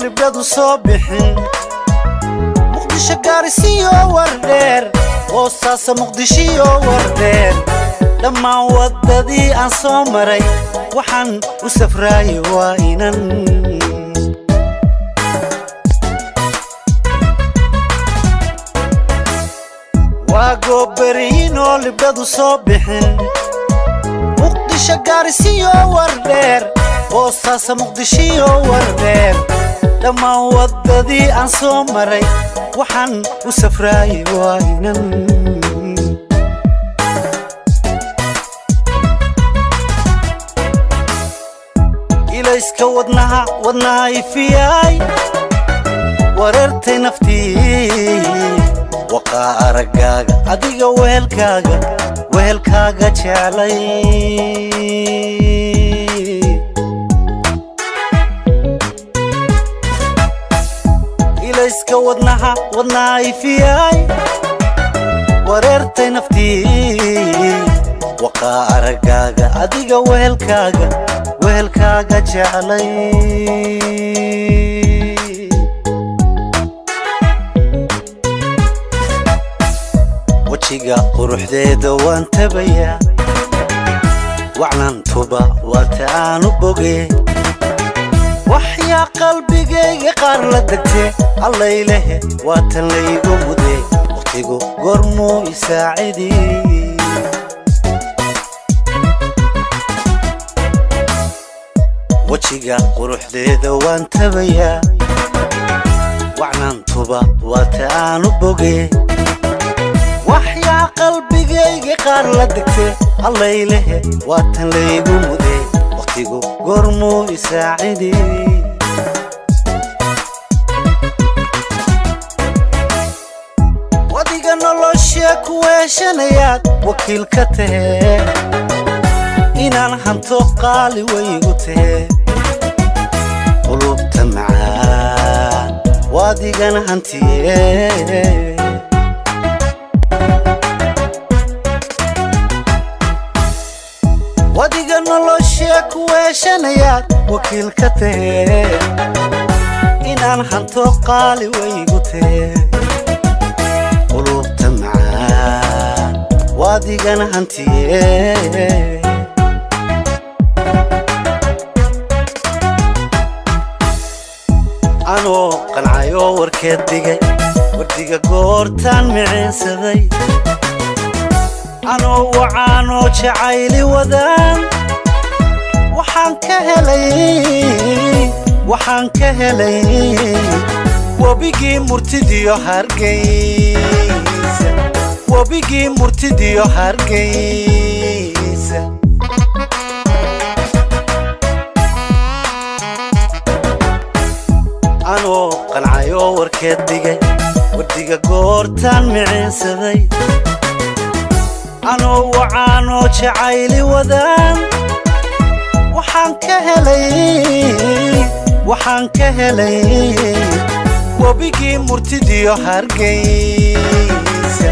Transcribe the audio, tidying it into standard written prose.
libdadu soo bixin muqdisho gaarisiyo wardheer hoostaasa muqdishiyo wardheer dhammaan waddadii aan soo maray waxaan u safraayay waa inan waa goobariinoo libdadu soo bixin muqdisho gaarisiyo wardheer hoostaasa muqdishiyo wardheer dhammaan waddadii aan soo maray waxaan u safraayay waa inan ilayska wadnaha ifiyay wareertay naftii waqaa araggaaga adiga wehelkaaga jeclay ilayska wadnaha ifiyay wareertay naftii waqaa araggaaga adiga wehelkaaga jeclay wajiga quruxdeeda waan tabayaa wacnaantuba waata aanu boge waxyaa qalbigayga qaar la degtee allaylehe waatan laygu mude waqtigu goormuu isaacidii wajiga quruxdeeda waan tabayaa wacnaantuba waata aanu boge waxyaa qalbigayga qaar la degtee allaylehe waatan laygu mude waqtigu goormuu isaacidii wadiga nolosha ku weeshanayaad wakiil ka tahee inaan hanto qaali waygu tahee qulubta macaan wadigana hantiyee wadiga nolosha ku weeshanayaad wakiil ka tahee inaan hanto qaali waygu tahee qulubta macaan wadigana hantiyee anoo qancayoo warkeed dhigay wardiga goortaan miceensaday anoo wacaanoo jacayli wadaan waxaan ka helay wabigii murtidiyo hargeysa anoo qancayoo warkeed dhigay wardiga goortaan miceensaday anoo wacaanoo jacayli wadaan waxaan ka helay wabigii murtidiyo hargeysa